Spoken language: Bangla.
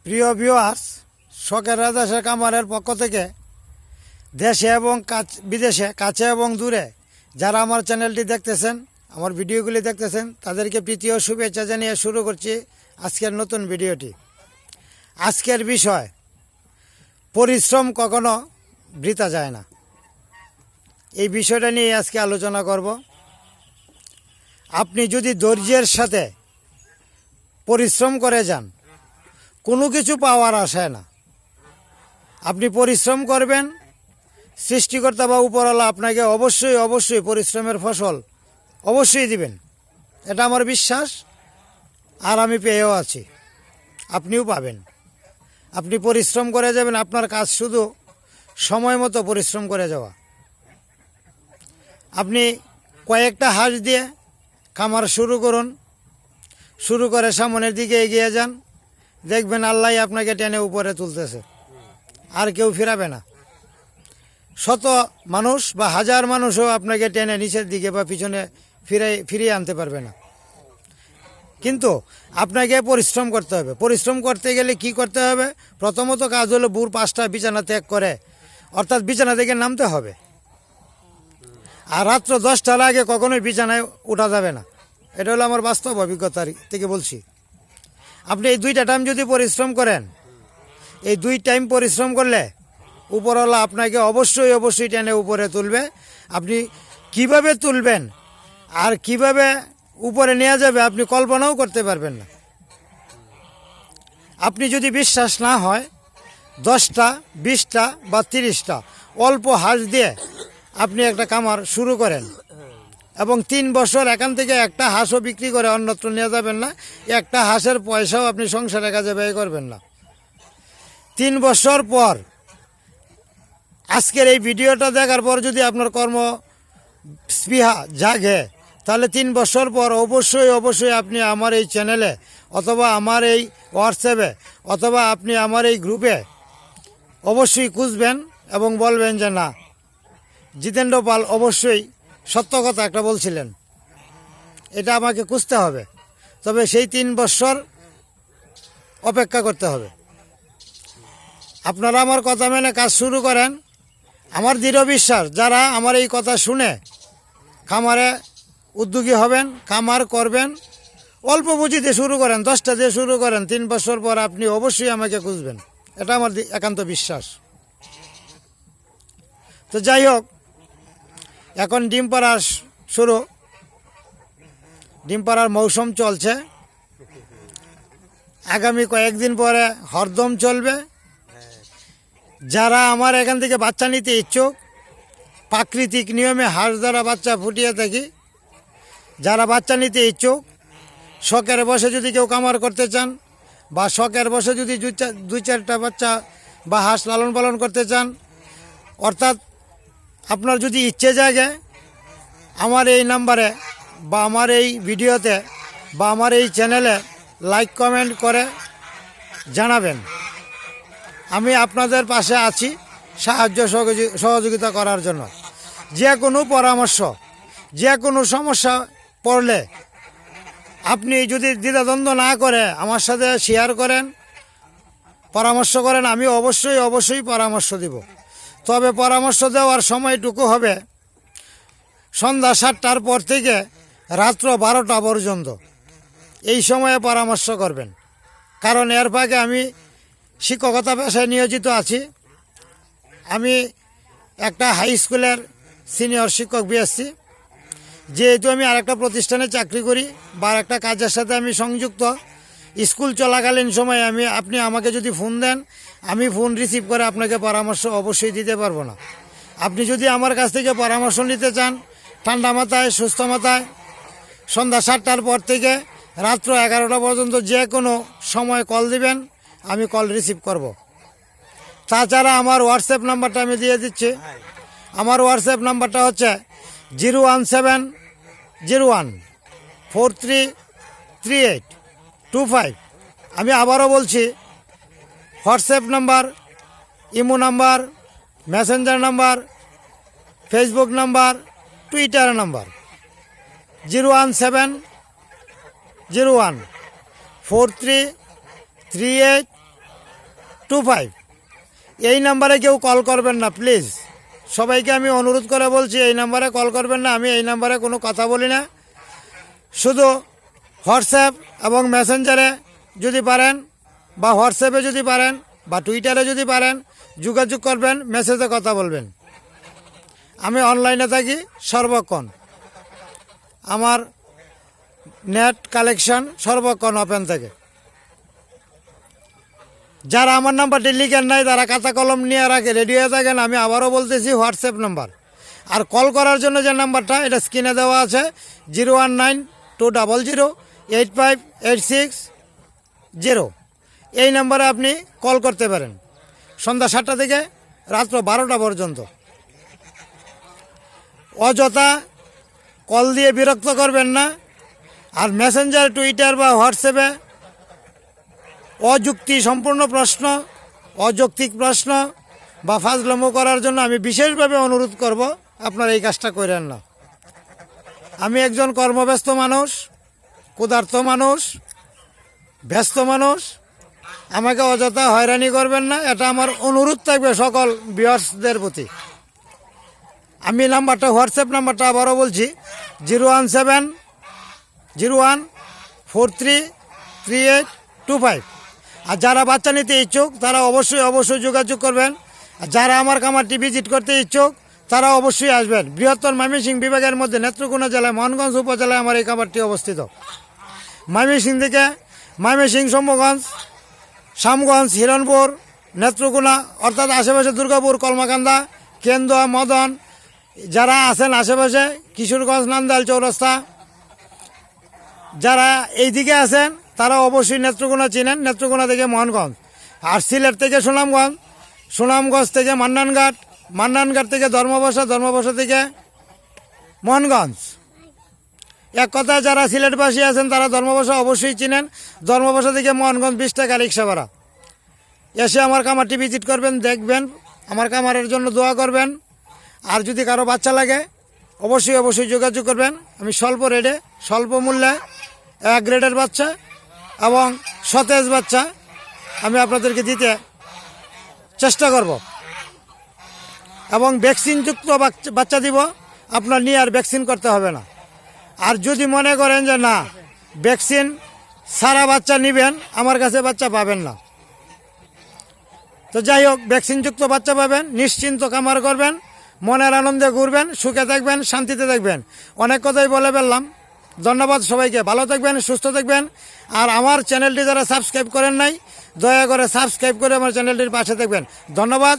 প্রিয় ভিউয়ার্স, শখের রাজা কামারের পক্ষ থেকে দেশে এবং বিদেশে, কাছে এবং দূরে যারা আমার চ্যানেলটি দেখতেছেন, আমার ভিডিওগুলি দেখতেছেন, তাদেরকে প্রীতি ও শুভেচ্ছা জানিয়ে শুরু করছি আজকের নতুন ভিডিওটি। আজকের বিষয়, পরিশ্রম কখনো বৃথা যায় না। এই বিষয়টা নিয়ে আজকে আলোচনা করব। আপনি যদি ধৈর্যের সাথে পরিশ্রম করে যান, কোনো কিছু পাওয়ার আশায় না। আপনি পরিশ্রম করবেন, সৃষ্টিকর্তা বা উপরওয়ালা আপনাকে অবশ্যই পরিশ্রমের ফসল অবশ্যই দিবেন। এটা আমার বিশ্বাস, আর আমি পেয়েও আছি, আপনিও পাবেন। আপনি পরিশ্রম করে যাবেন, আপনার কাজ শুধু সময় মতো পরিশ্রম করে যাওয়া। আপনি কয়েকটা হাঁস দিয়ে খামার শুরু করুন, শুরু করে সামনের দিকে এগিয়ে যান, দেখবেন আল্লাহ আপনাকে টেনে উপরে তুলতেছে, আর কেউ ফিরাবে না। শত মানুষ বা হাজার মানুষও আপনাকে টেনে নিচের দিকে বা পিছনে ফিরিয়ে আনতে পারবে না। কিন্তু আপনাকে পরিশ্রম করতে হবে। পরিশ্রম করতে গেলে কি করতে হবে? প্রথমত কাজ হলো ভোর 5টা বিছানা ত্যাগ করে, অর্থাৎ বিছানা থেকে নামতে হবে। আর রাত্র 10টার আগে কখনোই বিছানায় ওঠা যাবে না। এটা হলো আমার বাস্তব অভিজ্ঞতা থেকে বলছি। আপনি এই 2টা টাইম যদি পরিশ্রম করেন, এই 2 টাইম পরিশ্রম করলে উপরওয়ালা আপনাকে অবশ্যই টেনে উপরে তুলবে। আপনি কিভাবে তুলবেন আর কিভাবে উপরে নেওয়া যাবে আপনি কল্পনাও করতে পারবেন না। আপনি যদি বিশ্বাস না হয়, 10টা 20টা বা 30টা অল্প হাঁস দিয়ে আপনি একটা খামার শুরু করেন, এবং 3 বছর এখান থেকে একটা হাঁসও বিক্রি করে অন্যত্র নিয়ে যাবেন না। একটা হাঁসের পয়সাও আপনি সংসারের কাজে ব্যয় করবেন না। 3 বছর পর, আজকের এই ভিডিওটা দেখার পর যদি আপনার কর্ম স্পৃহা জাগে, তাহলে 3 বছর পর অবশ্যই আপনি আমার এই চ্যানেলে অথবা আমার এই হোয়াটসঅ্যাপে অথবা আপনি আমার এই গ্রুপে অবশ্যই খুঁজবেন এবং বলবেন যে না, জিতেন্দ্র পাল অবশ্যই সত্য কথা একটা বলছিলেন। এটা আমাকে খুঁজতে হবে, তবে সেই 3 বছর অপেক্ষা করতে হবে। আপনারা আমার কথা মেনে কাজ শুরু করেন। আমার দৃঢ় বিশ্বাস, যারা আমার এই কথা শুনে খামারে উদ্যোগী হবেন, খামার করবেন, অল্প পুঁজিতে শুরু করেন, 10টা দিয়ে শুরু করেন, 3 বছর পর আপনি অবশ্যই আমাকে খুঁজবেন। এটা আমার একান্ত বিশ্বাস। তো যাই হোক, এখন ডিম পাড়ার শুরু, ডিম পাড়ার মৌসুম চলছে। আগামী কয়েকদিন পরে হরদম চলবে। যারা আমার এখান থেকে বাচ্চা নিতে ইচ্ছুক, প্রাকৃতিক নিয়মে হাঁস দ্বারা বাচ্চা ফুটিয়ে থাকি, যারা বাচ্চা নিতে ইচ্ছুক, শখের বসে যদি কেউ কামার করতে চান, বা শখের বসে যদি 2-4টা বাচ্চা বা হাঁস লালন পালন করতে চান, অর্থাৎ আপনার যদি ইচ্ছে জাগে, আমার এই নাম্বারে বা আমার এই ভিডিওতে বা আমার এই চ্যানেলে লাইক কমেন্ট করে জানাবেন। আমি আপনাদের পাশে আছি সাহায্য সহযোগিতা করার জন্য। যে কোনো পরামর্শ, যে কোনো সমস্যা পড়লে আপনি যদি দ্বিধাদ্বন্দ্ব না করে আমার সাথে শেয়ার করেন, পরামর্শ করেন, আমি অবশ্যই পরামর্শ দিব। তবে পরামর্শ দেওয়ার সময়টুকু হবে সন্ধ্যা 7টার পর থেকে রাত্র 12টা পর্যন্ত। এই সময়ে পরামর্শ করবেন, কারণ এর ফাঁকে আমি শিক্ষকতা পেশায় নিয়োজিত আছি। আমি একটা হাই স্কুলের সিনিয়র শিক্ষক বিএসসি। যেহেতু আমি আরেকটা প্রতিষ্ঠানে চাকরি করি বা একটা কাজের সাথে আমি সংযুক্ত, স্কুল চলাকালীন সময়ে আপনি আমাকে যদি ফোন দেন, আমি ফোন রিসিভ করে আপনাকে পরামর্শ অবশ্যই দিতে পারবো না। আপনি যদি আমার কাছ থেকে পরামর্শ নিতে চান, ঠান্ডা মাথায় সুস্থ মাথায় সন্ধ্যা 7টার পর থেকে রাত্র 11টা পর্যন্ত যে কোনো সময় কল দিবেন, আমি কল রিসিভ করব। তাছাড়া আমার হোয়াটসঅ্যাপ নাম্বারটা আমি দিয়ে দিচ্ছি। আমার হোয়াটসঅ্যাপ নাম্বারটা হচ্ছে 01701433825। আমি আবারও বলছি, WhatsApp number, imo number, Messenger number, Facebook number, Twitter number 01701433825। 3825। এই নাম্বারে কেউ কল করবেন না প্লিজ, সবাইকে আমি অনুরোধ করে বলছি এই নাম্বারে কল করবেন না। আমি এই নাম্বারে কোনো কথা বলি না, শুধু হোয়াটসঅ্যাপ এবং মেসেঞ্জারে যদি পারেন, বা হোয়াটসঅ্যাপে যদি পারেন, বা টুইটারে যদি পারেন যোগাযোগ করবেন, মেসেজে কথা বলবেন। আমি অনলাইনে থাকি সর্বক্ষণ, আমার নেট কালেকশন সর্বক্ষণ ওপেন থাকে। যারা আমার নাম্বারটি লিখেন নাই তারা খাতা কলম নিয়ে রাখে, রেডি হয়ে থাকেন। আমি আবারও বলতেছি হোয়াটসঅ্যাপ নাম্বার, আর কল করার জন্য যে নাম্বারটা এটা স্ক্রিনে দেওয়া আছে 01920085860, এই নাম্বারে আপনি কল করতে পারেন সন্ধ্যা 7টা থেকে রাত্র 12টা পর্যন্ত। অযথা কল দিয়ে বিরক্ত করবেন না। আর মেসেঞ্জার, টুইটার বা হোয়াটসঅ্যাপে অযুক্তি সম্পূর্ণ প্রশ্ন, অযৌক্তিক প্রশ্ন বা ফাজলামো করার জন্য আমি বিশেষভাবে অনুরোধ করব আপনারা এই কাজটা করেন না। আমি একজন কর্মব্যস্ত মানুষ, ক্ষুধার্ত মানুষ, ব্যস্ত মানুষ, আমাকে অযথা হয়রানি করবেন না, এটা আমার অনুরোধ থাকবে সকল ভিউয়ার্সদের প্রতি। আমি নাম্বারটা, হোয়াটসঅ্যাপ নাম্বারটা আবারও বলছি 01701433825। আর যারা বাচ্চা নিতে ইচ্ছুক তারা অবশ্যই যোগাযোগ করবেন। আর যারা আমার খামারটি ভিজিট করতে ইচ্ছুক তারা অবশ্যই আসবেন। বৃহত্তর ময়মনসিংহ বিভাগের মধ্যে নেত্রকোনা জেলায় মহানগঞ্জ উপজেলায় আমার এই খামারটি অবস্থিত। ময়মনসিংহ থেকে ময়মনসিংহ, শম্ভুগঞ্জ, শ্যামগঞ্জ, হিরণপুর, নেত্রকোনা অর্থাৎ আশেপাশে দুর্গাপুর, কলমাকান্দা, কেন্দুয়া, মদন, যারা আছেন আশেপাশে কিশোরগঞ্জ, নান্দাইল চৌরাস্তা, যারা এই দিকে আছেন তারা অবশ্যই নেত্রকোনা চিনেন, নেত্রকোনা থেকে মোহনগঞ্জ। আর সিলেট থেকে সুনামগঞ্জ, সুনামগঞ্জ থেকে মান্নানঘাট, মান্নানঘাট থেকে ধর্মবসা, ধর্মবসা থেকে মোহনগঞ্জ। এক কথায় যারা সিলেটবাসী আছেন তারা ধর্মবসা অবশ্যই চিনেন। ধর্মবসা থেকে মোহনগঞ্জ 20 টাকা রিক্সা ভাড়া। এসে আমার খামারটি ভিজিট করবেন, দেখবেন, আমার খামারের জন্য দোয়া করবেন। আর যদি কারো বাচ্চা লাগে অবশ্যই যোগাযোগ করবেন। আমি স্বল্প রেটে, স্বল্প মূল্যে এক গ্রেডের বাচ্চা এবং সতেজ বাচ্চা আমি আপনাদেরকে দিতে চেষ্টা করব, এবং ভ্যাকসিনযুক্ত বাচ্চা দিব। আপনার নিয়ে আর ভ্যাকসিন করতে হবে না। আর যদি মনে করেন যে না ভ্যাকসিন সারা বাচ্চা নেবেন, আমার কাছে বাচ্চা পাবেন না। তো যাই হোক, ভ্যাকসিনযুক্ত বাচ্চা পাবেন, নিশ্চিন্ত খামার করবেন, মনের আনন্দে ঘুরবেন, সুখে থাকবেন, শান্তিতে থাকবেন। অনেক কথাই বলে ফেললাম। ধন্যবাদ সবাইকে, ভালো থাকবেন, সুস্থ থাকবেন। আর আমার চ্যানেলটি যারা সাবস্ক্রাইব করেন নাই দয়া করে সাবস্ক্রাইব করে আমার চ্যানেলটির পাশে থাকবেন। ধন্যবাদ।